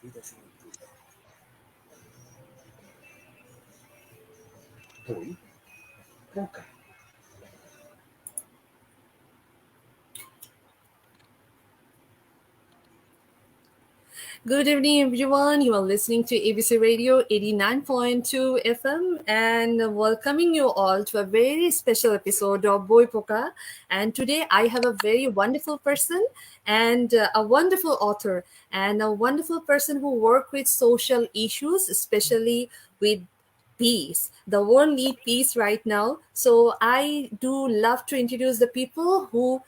Good evening, everyone. You are listening to ABC Radio 89.2 FM and welcoming you all to a very special episode of Boy Poka. And today I have a very wonderful person and a wonderful author and a wonderful person who work with social issues, especially with peace. The world needs peace right now. So I do love to introduce the people who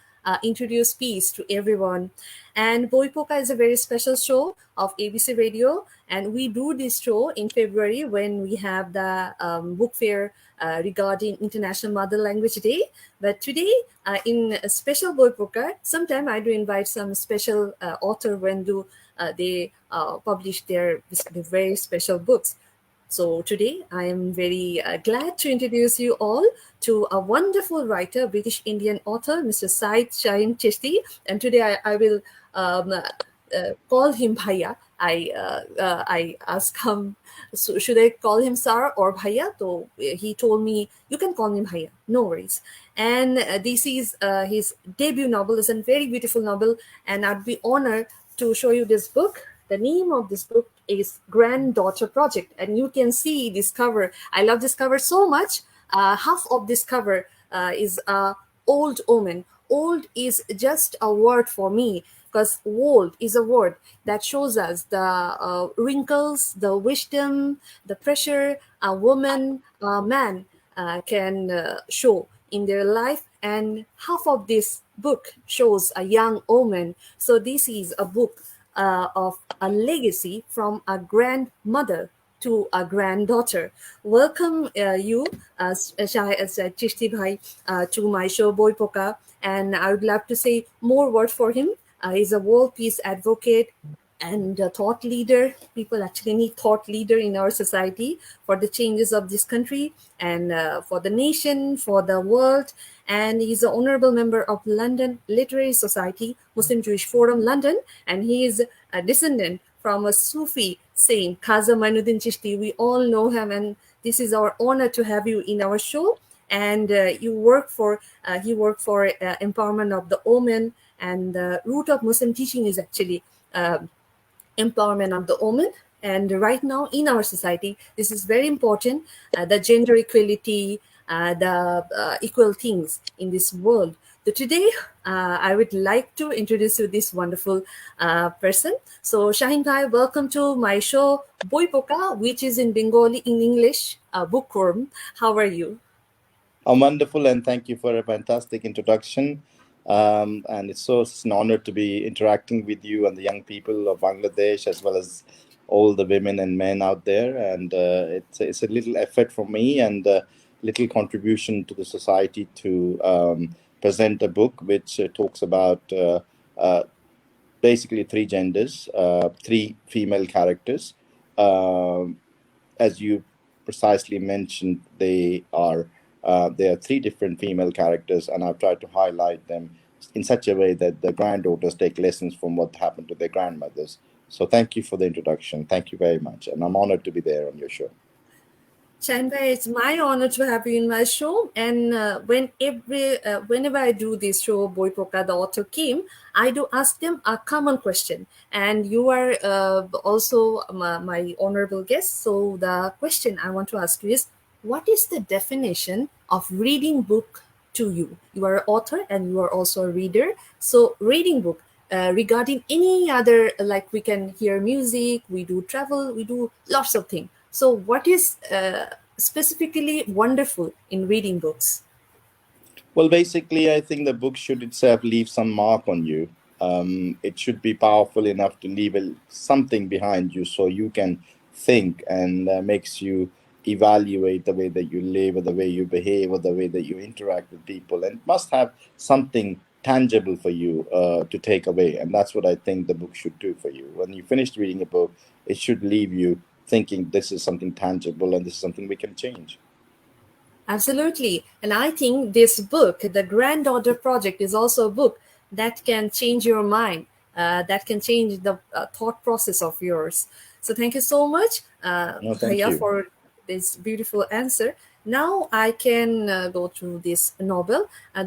introduce peace to everyone. And Boipoka is a very special show of ABC Radio. And we do this show in February when we have the book fair regarding International Mother Language Day. But today, in a special Boipoka, sometime I do invite some special author when do they publish their very special books. So today I am very glad to introduce you all to a wonderful writer, British Indian author, Mr. Shaheen Chishti. And today I will call him Bhaiya. I asked him, so should I call him Sir or Bhaiya? So he told me, you can call him Bhaiya, no worries. And this is his debut novel. It's a very beautiful novel. And I'd be honored to show you this book. The name of this book is Granddaughter Project, and you can see this cover. I love this cover so much. Half of this cover is old woman. Old is just a word for me because old is a word that shows us the wrinkles, the wisdom, the pressure a woman, a man can show in their life. And half of this book shows a young woman. So this is a book of a legacy from a grandmother to a granddaughter. Welcome you, Chishti Bhai, to my show Boy Poka. And I would love to say more words for him. He's a world peace advocate and a thought leader. People actually need thought leader in our society for the changes of this country and for the nation, for the world. And he's an honorable member of London Literary Society, Muslim Jewish Forum, London, and he is a descendant from a Sufi saint, Khaza Mainuddin Chishti. We all know him, and this is our honor to have you in our show. And he worked for empowerment of the women, and the root of Muslim teaching is actually empowerment of the woman. And right now in our society, this is very important, the gender equality, the equal things in this world. So today, I would like to introduce you this wonderful person. So Shaheen Bhai, welcome to my show, Boy Poka, which is in Bengali, in English, bookworm. How are you? I'm wonderful, and thank you for a fantastic introduction. And it's an honor to be interacting with you and the young people of Bangladesh, as well as all the women and men out there. And it's a little effort for me and a little contribution to the society to present a book which talks about basically three genders, three female characters. As you precisely mentioned, there are three different female characters, and I've tried to highlight them in such a way that the granddaughters take lessons from what happened to their grandmothers. So thank you for the introduction. Thank you very much. And I'm honored to be there on your show. Chanda, it's my honor to have you in my show. And whenever I do this show, Boy Poka, the author came, I do ask them a common question. And you are also my honorable guest. So the question I want to ask you is, what is the definition of reading book to you? You are an author and you are also a reader. So reading book, regarding any other, like we can hear music, we do travel, we do lots of things. So what is specifically wonderful in reading books? Well, basically, I think the book should itself leave some mark on you. It should be powerful enough to leave something behind you so you can think, and makes you evaluate the way that you live, or the way you behave, or the way that you interact with people. And it must have something tangible for you to take away. And that's what I think the book should do for you. When you finish reading a book, it should leave you thinking this is something tangible and this is something we can change. Absolutely. And I think this book, The Granddaughter Project, is also a book that can change your mind, that can change the thought process of yours. So thank you so much, No, thank Bhaiya, you. for this beautiful answer. Now I can go through this novel.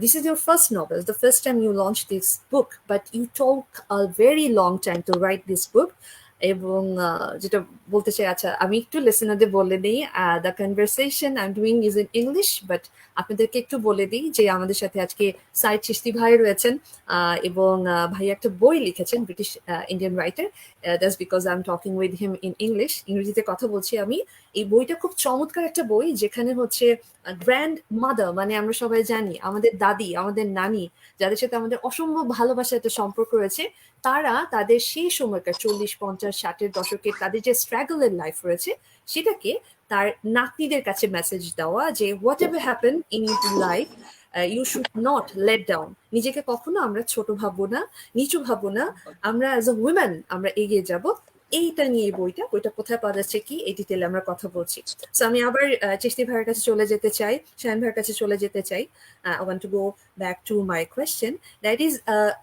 This is your first novel, the first time you launched this book, but you took a very long time to write this book. এবং যেটা বলতে চাই, আচ্ছা আমি একটু লিসেনারদের বলে দিই, the conversation I am doing is in English, but আপনাদেরকে একটু বলে দিই যে আমাদের সাথে আজকে সাইদ চিশতি ভাই রয়েছেন, এবং ভাই একটা বই লিখেছেন, British Indian writer. That's because I am talking with him in English, ইংরেজিতে কথা বলছি আমি। এই বইটা খুব চমৎকার একটা বই, যেখানে হচ্ছে গ্র্যান্ড মাদার, মানে আমরা সবাই জানি আমাদের দাদি, আমাদের নানি, যাদের সাথে আমাদের অসম্ভব ভালোবাসার একটা সম্পর্ক রয়েছে, তারা তাদের সেই সময়কার 40, 50, 60-এর দশকের তাদের যে স্ট্রাগলের লাইফ রয়েছে, সেটাকে তার নাতনিদের কাছে মেসেজ দেওয়া যে whatever happen in your life, you should not let down. নিজেকে কখনো আমরা ছোট ভাববো না, নিচু ভাববো না, আমরা অ্যাজ আ উইমেন আমরা এগিয়ে যাব। এইটা নিয়ে বইটা কোথায় পাওয়া যাচ্ছে, কি এই ডিটেলে আমরা কথা বলছি। সো আমি আবার চিশতি ভাইয়ের কাছে চলে যেতে চাই, শাহিন ভাইয়ের কাছে চলে যেতে চাই। I want to go back to my question. That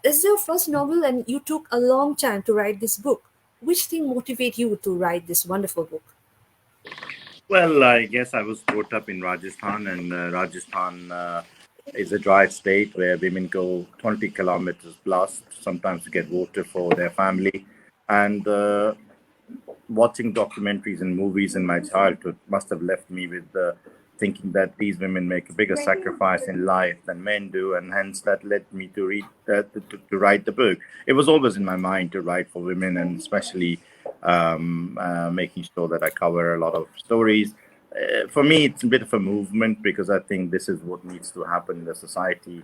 is your first novel and you took a long time to write this book. Which thing motivated you to write this wonderful book? Well, I guess I was brought up in Rajasthan, and Rajasthan is a dry state where women go 20 kilometers plus sometimes to get water for their family. And watching documentaries and movies in my childhood must have left me with thinking that these women make a bigger sacrifice in life than men do, and hence that led me to read to write the book. It was always in my mind to write for women, and especially making sure that I cover a lot of stories. For me, it's a bit of a movement because I think this is what needs to happen in the society.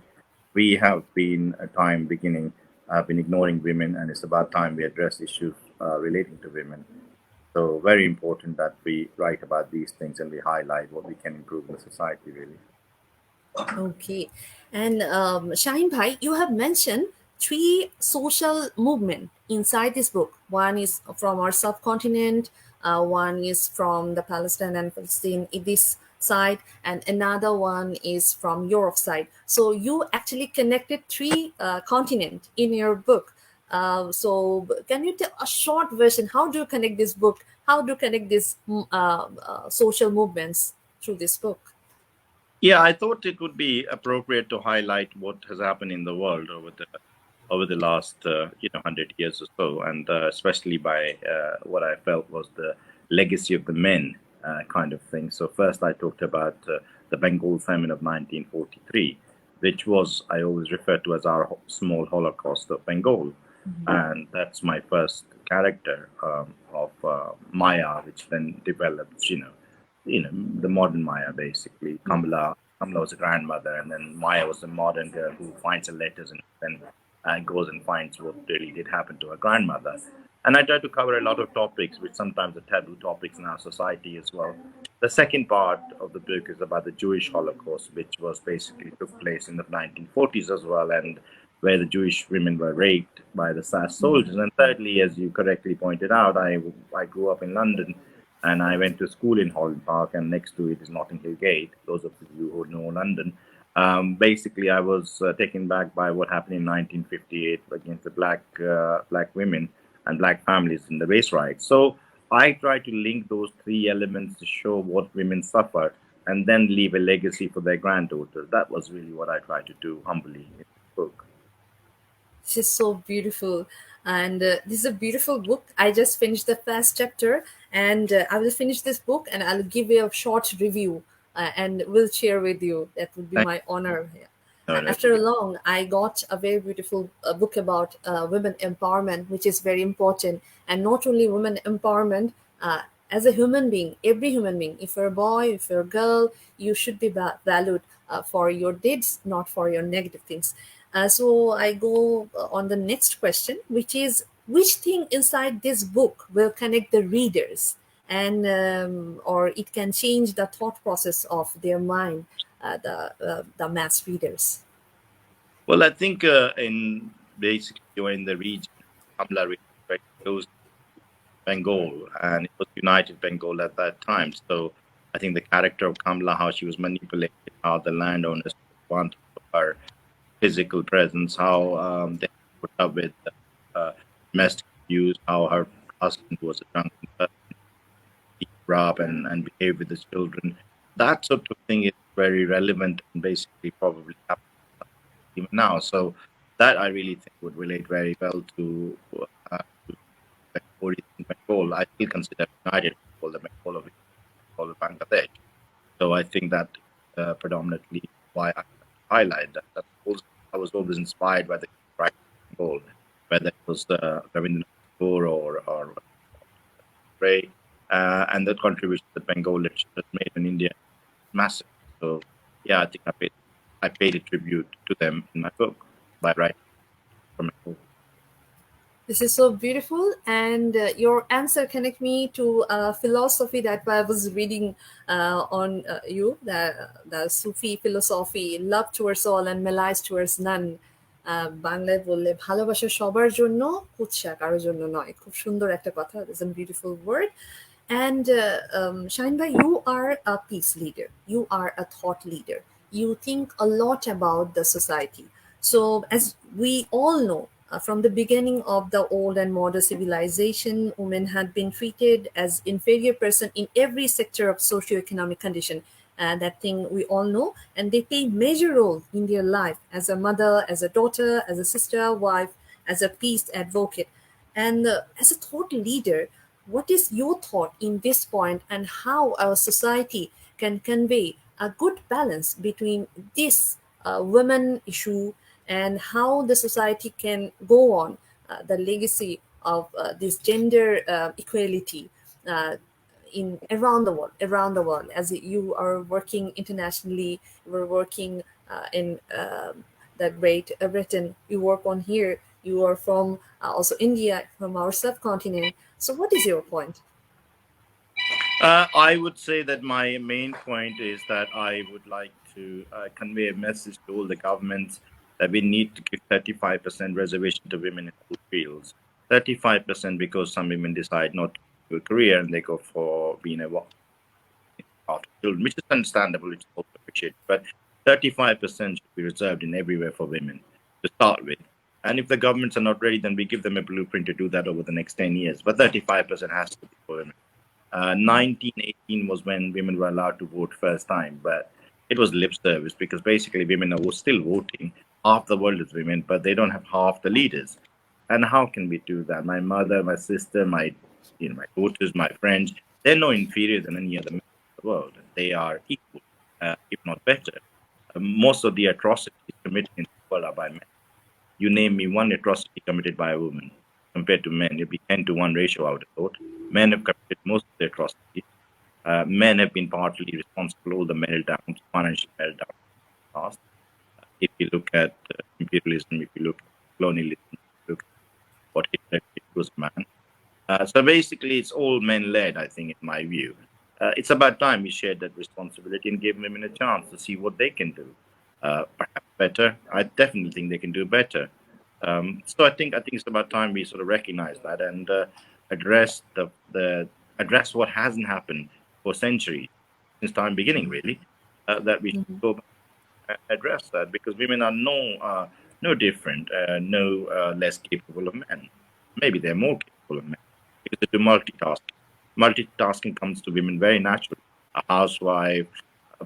We have been a time beginning have been ignoring women, and it's about time we address issues relating to women. So very important that we write about these things and we highlight what we can improve in the society, really. Okay. And Shaheen Bhai, you have mentioned three social movement inside this book. One is from our subcontinent, one is from the Palestine and Palestine in this side, and another one is from Europe side. So you actually connected three continent in your book. So can you tell a short version? How do you connect this book? How do you connect these social movements through this book? Yeah, I thought it would be appropriate to highlight what has happened in the world over the last 100 years or so, and especially by what I felt was the legacy of the men kind of thing. So first, I talked about the Bengal famine of 1943, which was I always refer to as our small Holocaust of Bengal, and that's my first character of Maya, which then developed, the modern Maya basically. Kamla was a grandmother, and then Maya was the modern girl who finds her letters and then goes and finds what really did happen to her grandmother. And I try to cover a lot of topics, which sometimes are taboo topics in our society as well. The second part of the book is about the Jewish Holocaust, which was basically took place in the 1940s as well, and where the Jewish women were raped by the SAS soldiers. And thirdly, as you correctly pointed out, I grew up in London, and I went to school in Holland Park, and next to it is Notting Hill Gate. Those of you who know London, basically, I was taken back by what happened in 1958 against the black women and black families in the race riots. So I try to link those three elements to show what women suffered, and then leave a legacy for their granddaughters. That was really what I tried to do humbly in the book. This is so beautiful. And this is a beautiful book. I just finished the first chapter, and I will finish this book and I'll give you a short review and will share with you. That would be Thank my honor. Yeah. you. No, no, After a long, I got a very beautiful book about women empowerment, which is very important. And not only women empowerment, as a human being, every human being, if you're a boy, if you're a girl, you should be valued for your deeds, not for your negative things. So I go on the next question, which is which thing inside this book will connect the readers, and or it can change the thought process of their mind, the mass readers. Well, I think in basically you're in the region, Kamla region, very close to Bengal, and it was United Bengal at that time. So I think the character of Kamla, how she was manipulated, how the landowners wanted her physical presence, how they put up with domestic abuse, how her husband was a drunken person, beat her up and behave with his children. That sort of thing is very relevant and basically probably happening even now. So that I really think would relate very well to Bengalis in Bengal. I still consider United Bengal the Bengal of Bengal of Bangladesh. So I think that predominantly why I highlight that. I was always inspired by the right Bengal, whether it was Rabindranath Tagore or Ray, and the contribution that Bengal literature has made in India massive. So yeah, I think I paid a tribute to them in my book by writing from Bengal. This is so beautiful, and your answer connect me to philosophy that I was reading on you, the Sufi philosophy, love towards all and malice towards none. বাংলায় বললে ভালোবাসা সবার জন্য, কুৎসা কারোর জন্য নয়। খুব সুন্দর একটা কথা। It's a beautiful word. And Shaheen bhai, you are a peace leader. You are a thought leader. You think a lot about the society. So, as we all know, from the beginning of the old and modern civilization, women had been treated as inferior person in every sector of socio-economic condition. That thing we all know, and they play major role in their life as a mother, as a daughter, as a sister, wife, as a peace advocate, and as a thought leader. What is your thought in this point, and how our society can convey a good balance between this women issue, and how the society can go on the legacy of this gender equality uh, in around the world, as you are working internationally, you are working in the Great Britain, you work on here, you are from also India, from our subcontinent. So what is your point? I would say that my main point is that I would like to convey a message to all the governments that we need to give 35% reservation to women in all fields. 35% because some women decide not to do a career and they go for being a after children, which is understandable, which is also appreciated. But 35% should be reserved in everywhere for women to start with. And if the governments are not ready, then we give them a blueprint to do that over the next 10 years. But 35% has to be for women. 1918 was when women were allowed to vote first time, but it was lip service because basically women are still voting. Half the world is women, but they don't have half the leaders. And how can we do that? My mother, my sister, my daughters, my friends, they're no inferior than any other man in the world. They are equal, if not better. Most of the atrocities committed in the world are by men. You name me one atrocity committed by a woman compared to men, it'd be 10 to 1 ratio, I would have thought. Men have committed most of the atrocities. Men have been partly responsible for all the meltdowns, financial meltdowns in the past. If you look at imperialism, if you look at colonialism, if you look at what Hitler did was a man. So basically, it's all men led, I think, in my view. It's about time we shared that responsibility and gave women a chance to see what they can do. Perhaps better. I definitely think they can do better. So I think it's about time we sort of recognize that and address the address what hasn't happened for centuries since time beginning, really. That we should go back and address that because women are no different, no less capable of men. Maybe they're more capable of men because they do multitasking. Multitasking comes to women very naturally. A housewife,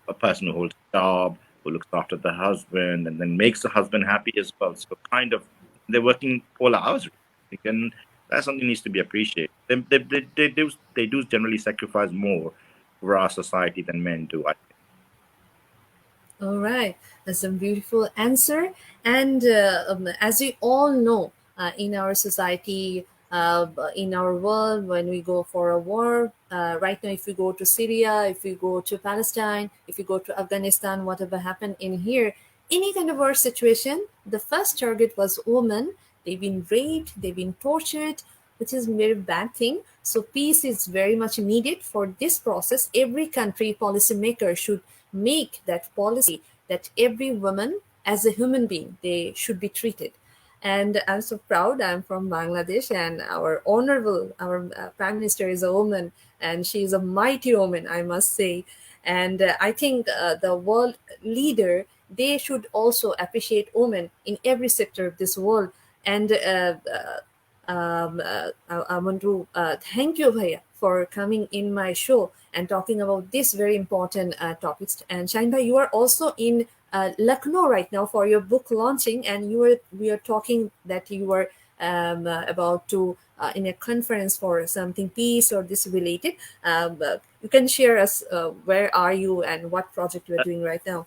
a person who holds a job, who looks after the husband, and then makes the husband happy as well. So kind of they're working all hours, and that's something that needs to be appreciated. They do generally sacrifice more for our society than men do. I think. All right, that's a beautiful answer. And as we all know, in our society, in our world, when we go for a war, right now, if we go to Syria, if we go to Palestine, if we go to Afghanistan, whatever happened in here, any kind of war situation, the first target was women. They've been raped, they've been tortured, which is a very bad thing. So peace is very much needed for this process. Every country policymaker should make that policy that every woman as a human being they should be treated. And I'm so proud I'm from Bangladesh, and our honorable our prime minister is a woman, and she is a mighty woman, I must say. And I think the world leader, they should also appreciate women in every sector of this world. And I want to thank you, Bhaiya, for coming in my show and talking about this very important topics. And Shaheen Bhai, you are also in Lucknow right now for your book launching, and we are talking that you were about to in a conference for something peace or this related. You can share us where are you and what project you are doing right now.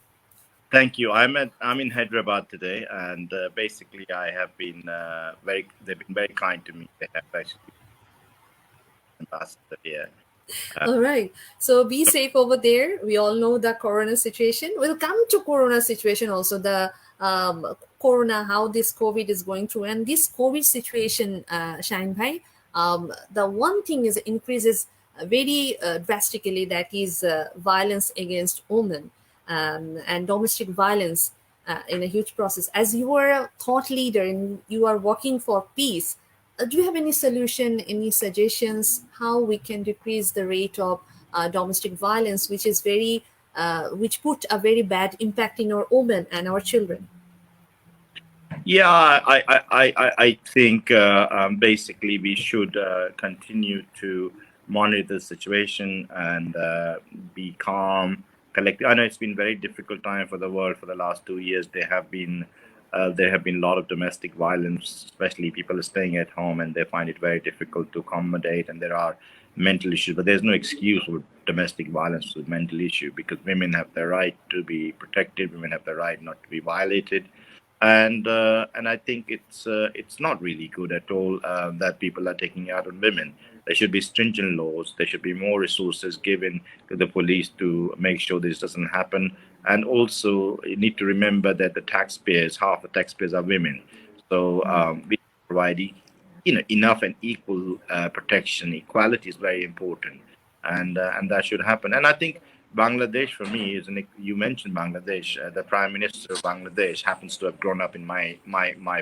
Thank you. I'm in Hyderabad today, and basically I have been very. They've been very kind to me. They have actually been ambassador here. Uh, All right. So be safe over there. We all know the corona situation. We'll come to corona situation also. The corona, how this COVID is going through, and this COVID situation, Shine Bhai. The one thing is increases very drastically. That is violence against women and domestic violence in a huge process. As you are a thought leader and you are working for peace, do you have any solution, any suggestions how we can decrease the rate of domestic violence, which is very, which put a very bad impact in our women and our children? Yeah, I think basically we should continue to monitor the situation and be calm, collective. I know it's been very difficult time for the world for the last 2 years. There have been a lot of domestic violence, especially people are staying at home and they find it very difficult to accommodate, and there are mental issues. But there's no excuse for domestic violence with mental issue because women have the right to be protected. Women have the right not to be violated, and I think it's not really good at all that people are taking out on women. There should be stringent laws. There should be more resources given to the police to make sure this doesn't happen. And also, you need to remember that the taxpayers, half the taxpayers are women. So we provide enough and equal protection. Equality is very important, and that should happen. And I think Bangladesh for me is an. You mentioned Bangladesh. The Prime Minister of Bangladesh happens to have grown up in my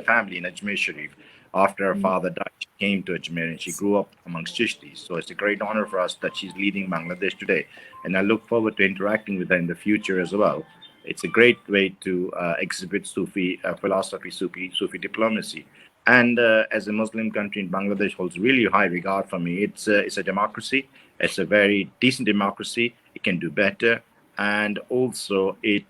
family in Ajmer Sharif. After her father died, she came to Ajmer and she grew up amongst Chishtis. So it's a great honor for us that she's leading Bangladesh today, and I look forward to interacting with her in the future as well. It's a great way to exhibit Sufi philosophy, Sufi diplomacy. And as a Muslim country, in Bangladesh holds really high regard for me. It's a democracy. It's a very decent democracy. It can do better, and also it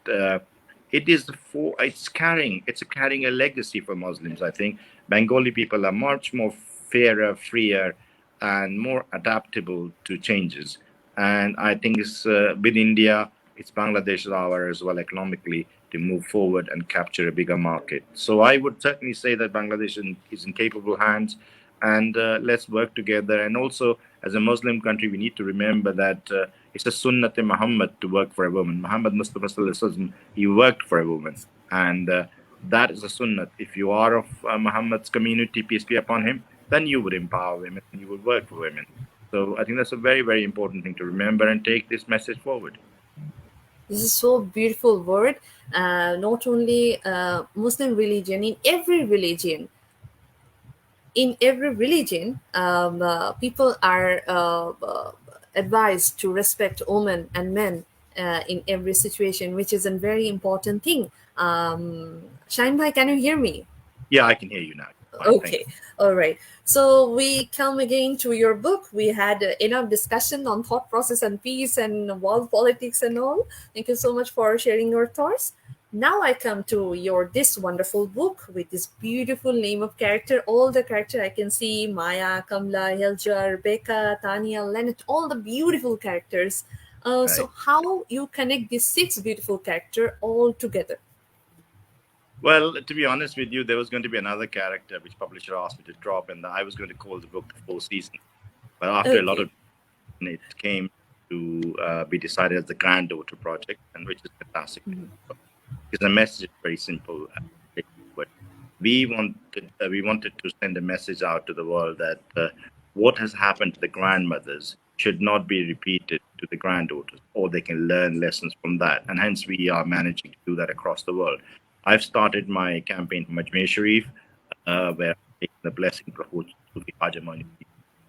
is for it's carrying a legacy for Muslims. I think Bengali people are much more fairer, freer, and more adaptable to changes. And I think it's with India, it's Bangladesh's hour as well economically to move forward and capture a bigger market. So I would certainly say that Bangladesh is in capable hands, and let's work together. And also, as a Muslim country, we need to remember that it's a sunnat Muhammad to work for a woman. Muhammad Mustafa Sallallahu Alaihi Wasallam, he worked for a woman, and that is a sunnat. If you are of Muhammad's community, peace be upon him, then you would empower women and you would work for women. So I think that's a very, very important thing to remember and take this message forward. This is so beautiful word. Not only Muslim religion, in every religion, people are advised to respect women and men in every situation, which is a very important thing. Shine Bhai, can you hear me? Yeah, I can hear you now. Fine, thank Okay, all right. So we come again to your book. We had enough discussion on thought process and peace and world politics and all. Thank you so much for sharing your thoughts. Now I come to your this wonderful book with this beautiful name of character. All the character I can see: Maya, Kamla, Helja, Rebecca, Tanya, Leonard. All the beautiful characters. you. So Right. how you connect these six beautiful character all together? Well, to be honest with you, there was going to be another character which publisher asked me to drop, and I was going to call the book The Four Seasons. But after a lot Okay. of it came to be decided as the Granddaughter Project, and which is fantastic. Because the message is very simple. But we wanted to send a message out to the world that what has happened to the grandmothers should not be repeated to the granddaughters, or they can learn lessons from that. And hence, we are managing to do that across the world. I've started my campaign from Ajmer Sharif, where I'm taking the blessing of Sufi Haja Moinuddin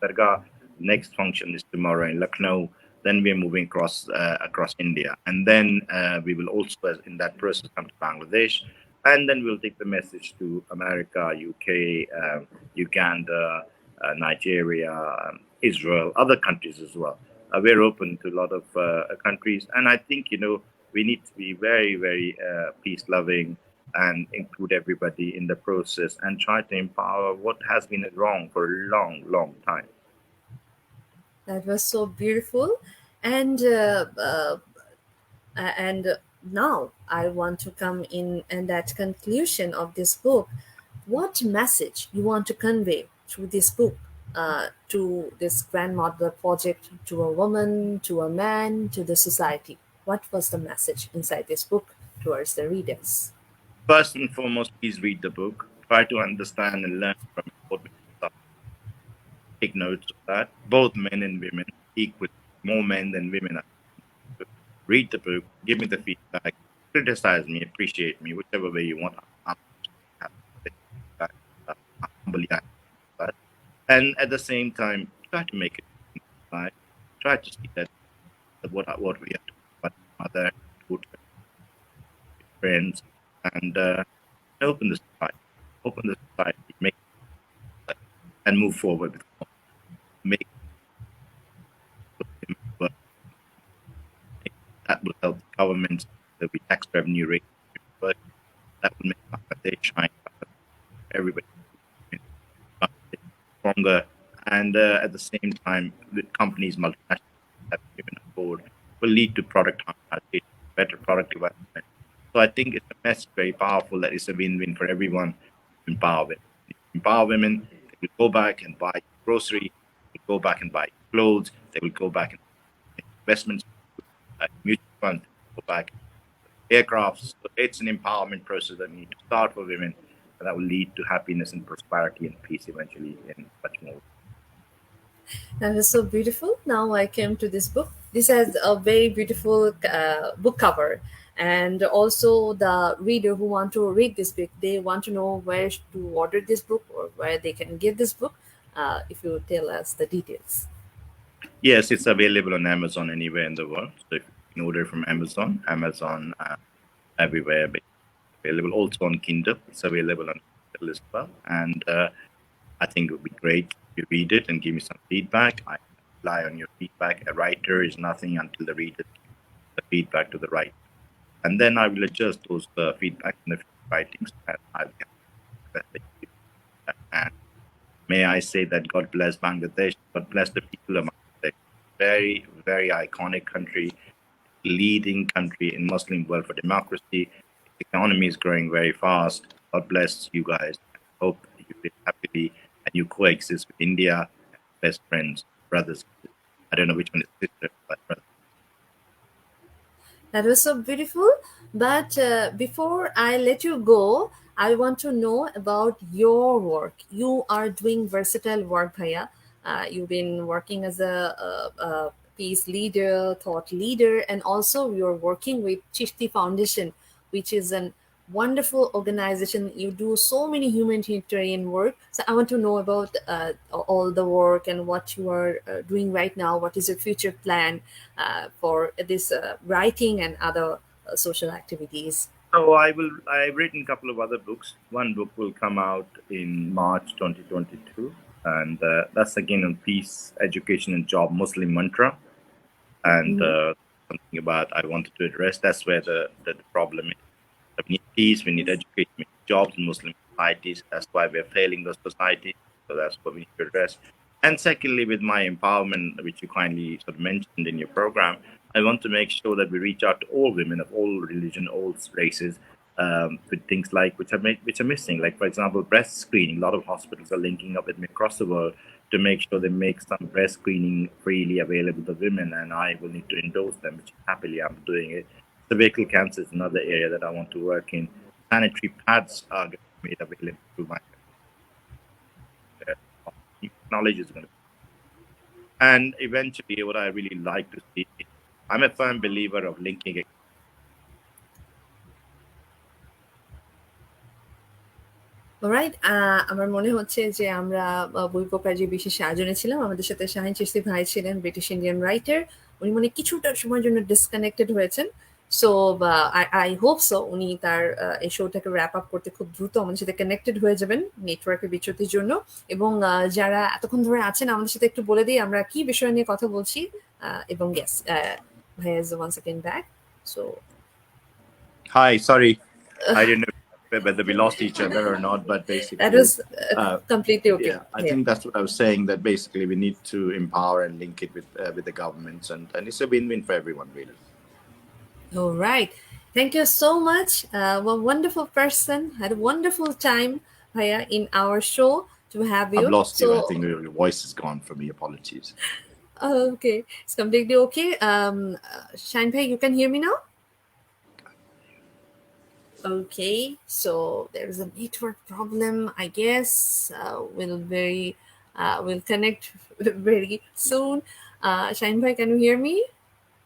Dargah. Next function is tomorrow in Lucknow. Then we're moving across India, and then we will also, in that process, come to Bangladesh. and then we'll take the message to America, UK, Uganda, Nigeria, Israel, other countries as well. We're open to a lot of countries, and I think we need to be very, very peace loving and include everybody in the process and try to empower what has been wrong for a long, long time. That was so beautiful. And now I want to come in and that conclusion of this book. What message you want to convey through this book, to this grandmother project, to a woman, to a man, to the society? What was the message inside this book towards the readers? First and foremost, please read the book. Try to understand and learn from it what we discussed. Take notes of that. Both men and women equally, more men than women. Read the book, give me the feedback, criticize me, appreciate me, whichever way you want. I'm humbly ask that. And at the same time, try to make it right. Try to see that what we have to do, mother, friends, and open the society, make and move forward with make that will help the government that we tax revenue rate, but that will make Bangladesh shine, everybody stronger, and at the same time, the companies, multinational, that given a board will lead to product harmonization, better product development. So I think it's a message very powerful that it's a win-win for everyone. Empower women. Empower women. They will go back and buy grocery. They will go back and buy clothes. They will go back and make investments, mutual funds. Go back aircrafts. So it's an empowerment process that we need to start for women, and that will lead to happiness and prosperity and peace eventually, and much more. That was so beautiful. Now I came to this book. This has a very beautiful book cover, and also the reader who want to read this book, they want to know where to order this book or where they can get this book. If you tell us the details. Yes, it's available on Amazon anywhere in the world. So if you can order from Amazon, everywhere available. Also on Kindle, it's available on Kindle as well. And I think it would be great if you read it and give me some feedback. I rely on your feedback. A writer is nothing until the reader gives the feedback to the writer, and then I will adjust those feedback in the writings, and I'll and may I say that God bless Bangladesh, God bless the people of Bangladesh. Very, very iconic country, leading country in Muslim world for democracy. The economy is growing very fast. God bless you guys. I hope you live happily and you coexist with India, best friends, brothers. I don't know which one is sister, but brothers. That was so beautiful. But before I let you go, I want to know about your work. You are doing versatile work, Bhaiya. You've been working as a peace leader, thought leader, and also you're working with Chishti Foundation, which is an wonderful organization. You do so many humanitarian work. So I want to know about all the work and what you are doing right now. What is your future plan for this writing and other social activities? So I've written a couple of other books. One book will come out in March 2022, and that's again on peace, education, and job, Muslim mantra, and something about I wanted to address. That's where the problem is. We need peace, we need education, we need jobs in Muslim societies. That's why we're failing those societies. So that's what we need to address. And secondly, with my empowerment, which you kindly sort of mentioned in your program, I want to make sure that we reach out to all women of all religion, all races, with things like which are missing. Like for example, breast screening. A lot of hospitals are linking up with me across the world to make sure they make some breast screening freely available to women, and I will need to endorse them, which happily I'm doing it. Cervical cancer is another area that I want to work in. Sanitary pads are going to be made available through my knowledge is going to be. And eventually, what I really like to see, I'm a firm believer of linking it. Right, আমার মনে হচ্ছে যে আমরা বই প্রকার যে বিশেষ আয়োজনে ছিলাম, আমাদের সাথে শাহিন চিশতি ভাই ছিলেন, ব্রিটিশ ইন্ডিয়ান রাইটার। উনি কিছুটা সময়ের জন্য ডিসকানেক্টেড হয়েছেন, সো আই হোপ সো উনি তার এই শোটাকে র্যাপ আপ করতে খুব দ্রুত আমাদের সাথে কানেক্টেড হয়ে যাবেন নেটওয়ার্কের বিচ্যুতির জন্য। এবং যারা এতক্ষণ ধরে আছেন আমাদের সাথে একটু বলে দিই আমরা কি বিষয় নিয়ে কথা বলছি। এবং ইয়েস, ভাইয়া is one second back. So Hi, sorry, I didn't know whether we lost each other or not, but that basically, was completely okay. yeah, I think that's what I was saying. That basically we need to empower and link it with the governments, and it's a win-win for everyone, really. All right. Thank you so much. A wonderful person. Had a wonderful time, Bhaiya, in our show to have you. I've lost you. I think your voice is gone for me. Apologies. Okay. It's completely okay. Shine Bhai, you can hear me now? Okay. So there's a network problem, I guess. We'll connect very soon. Shine Bhai, can you hear me?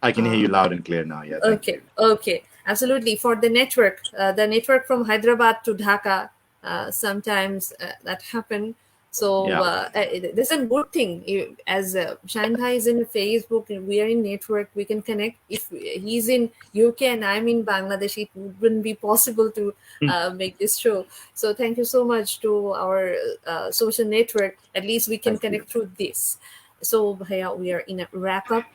I can hear you loud and clear now. Yeah, thank you. Okay, absolutely. For the network from Hyderabad to Dhaka, sometimes that happen. So Yeah. this is a good thing. As Shine Bhai is in Facebook, we are in network. We can connect. If he's in UK and I'm in Bangladesh, it wouldn't be possible to make this show. So thank you so much to our social network. At least we can Thank you. connect through this. So Bhaiya, we are in a wrap up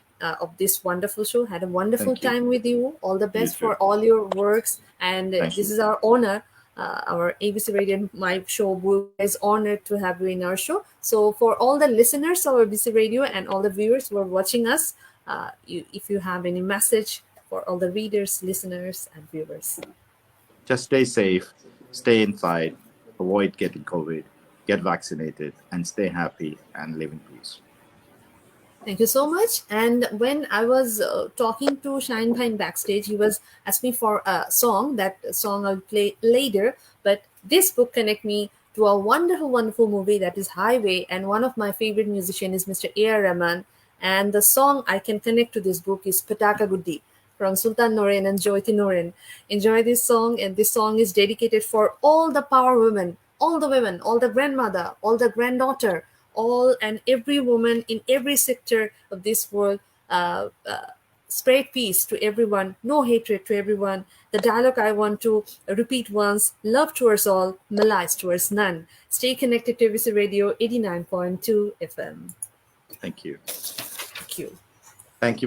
of this wonderful show. Had a wonderful Thank you. time with you. All the You best too. for all your works. And Thank this you. is our honor. Our ABC Radio, my show, Bulga, is honored to have you in our show. So for all the listeners of ABC Radio and all the viewers who are watching us, if you have any message for all the readers, listeners, and viewers. Just stay safe, stay inside, avoid getting COVID, get vaccinated, and stay happy and live in peace. Thank you so much. And when I was talking to Shine Bhai backstage, he was asking me for a song. That song I'll play later. But this book connect me to a wonderful, wonderful movie that is Highway. And one of my favorite musicians is Mr. A.R. Rahman. And the song I can connect to this book is Pataka Guddi from Sultan Noren and Jyoti Noren. Enjoy this song. And this song is dedicated for all the power women, all the grandmother, all the granddaughter, all and every woman in every sector of this world. Spread peace to everyone, no hatred to everyone. The dialogue I want to repeat once: love towards all, malice towards none. Stay connected to ABC Radio 89.2 FM. Thank you. Thank you. Thank you.